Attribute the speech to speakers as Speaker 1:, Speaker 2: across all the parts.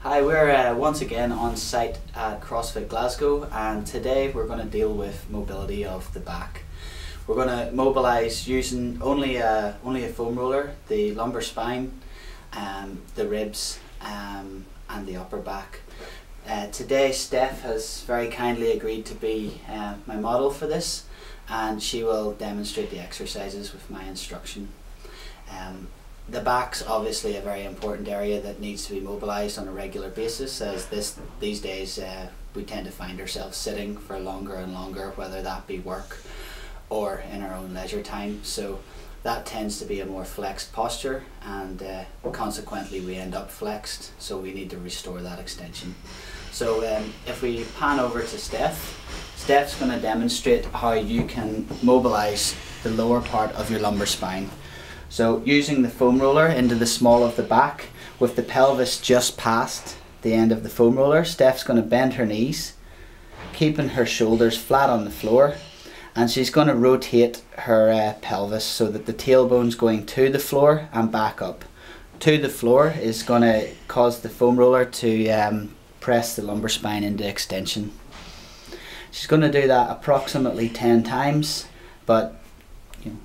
Speaker 1: Hi, we're once again on site at CrossFit Glasgow, and today we're going to deal with mobility of the back. We're going to mobilise using only a foam roller, the lumbar spine, the ribs and the upper back. Today Steph has very kindly agreed to be my model for this, and she will demonstrate the exercises with my instruction. The back's obviously a very important area that needs to be mobilised on a regular basis, as these days we tend to find ourselves sitting for longer and longer, whether that be work or in our own leisure time. So that tends to be a more flexed posture, and consequently we end up flexed, so we need to restore that extension. So if we pan over to Steph's going to demonstrate how you can mobilise the lower part of your lumbar spine. So using the foam roller into the small of the back, with the pelvis just past the end of the foam roller, Steph's going to bend her knees, keeping her shoulders flat on the floor, and she's going to rotate her pelvis so that the tailbone's going to the floor and back up. To the floor is going to cause the foam roller to press the lumbar spine into extension. She's going to do that approximately 10 times, but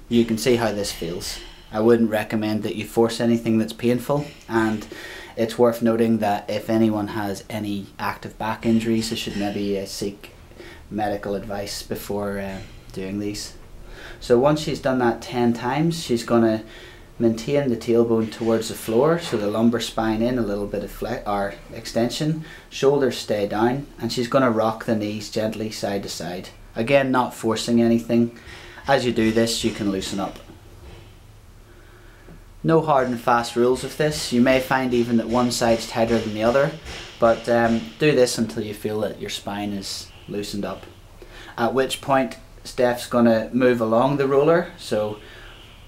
Speaker 1: you can see how this feels. I wouldn't recommend that you force anything that's painful, and it's worth noting that if anyone has any active back injuries, they should maybe seek medical advice before doing these. So once she's done that 10 times, she's going to maintain the tailbone towards the floor, so the lumbar spine in a little bit of extension, shoulders stay down, and she's going to rock the knees gently side to side. Again, not forcing anything. As you do this, you can loosen up. No hard and fast rules with this. You may find even that one side's tighter than the other, but do this until you feel that your spine is loosened up. At which point Steph's going to move along the roller, so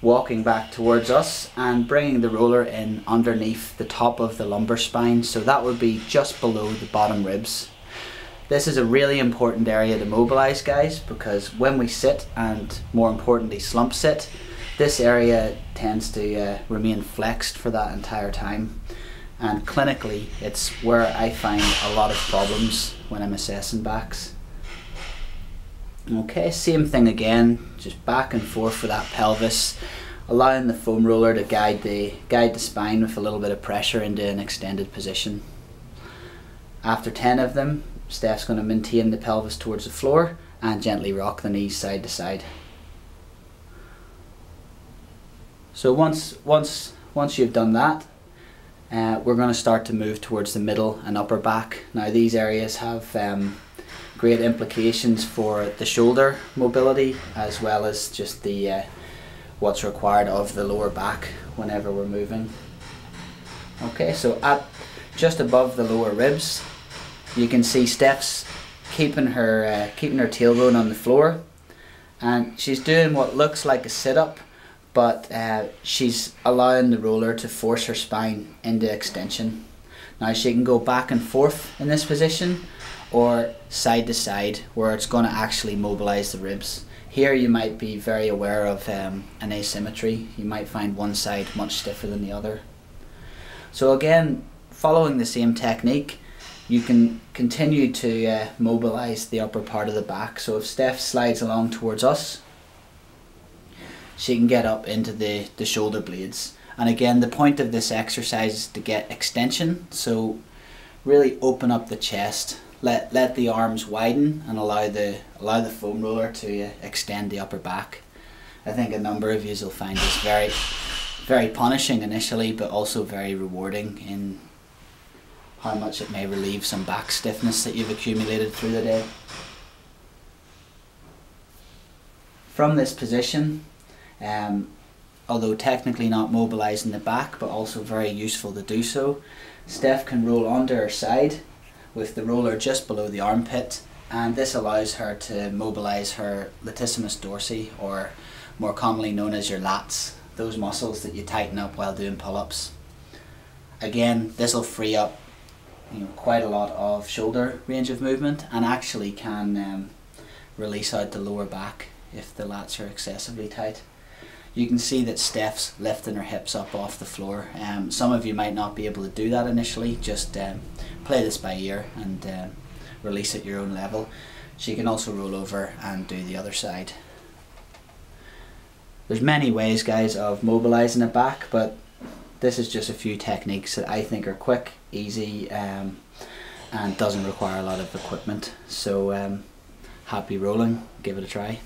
Speaker 1: walking back towards us and bringing the roller in underneath the top of the lumbar spine, so that would be just below the bottom ribs. This is a really important area to mobilise, guys, because when we sit, and more importantly slump sit, this area tends to remain flexed for that entire time, and clinically it's where I find a lot of problems when I'm assessing backs. Okay, same thing again, just back and forth for that pelvis, allowing the foam roller to guide the spine with a little bit of pressure into an extended position. After 10 of them, Steph's going to maintain the pelvis towards the floor and gently rock the knees side to side. So once you've done that, we're going to start to move towards the middle and upper back. Now these areas have great implications for the shoulder mobility, as well as just the what's required of the lower back whenever we're moving. Okay, so at just above the lower ribs, you can see Steph's keeping her tailbone on the floor, and she's doing what looks like a sit-up, but she's allowing the roller to force her spine into extension. Now she can go back and forth in this position, or side to side, where it's going to actually mobilise the ribs. Here you might be very aware of an asymmetry. You might find one side much stiffer than the other. So again, following the same technique, you can continue to mobilise the upper part of the back. So if Steph slides along towards us, she can get up into the shoulder blades. And again, the point of this exercise is to get extension, so really open up the chest, let the arms widen, and allow the foam roller to extend the upper back. I think a number of you will find this very punishing initially, but also very rewarding in how much it may relieve some back stiffness that you've accumulated through the day. From this position, although technically not mobilising the back, but also very useful to do so, Steph can roll onto her side with the roller just below the armpit, and this allows her to mobilise her latissimus dorsi, or more commonly known as your lats, those muscles that you tighten up while doing pull-ups. Again, this will free up quite a lot of shoulder range of movement, and actually can release out the lower back if the lats are excessively tight. You can see that Steph's lifting her hips up off the floor. Some of you might not be able to do that initially. Just play this by ear and release at your own level. So you can also roll over and do the other side. There's many ways, guys, of mobilizing a back, but this is just a few techniques that I think are quick, easy, and doesn't require a lot of equipment. So happy rolling, give it a try.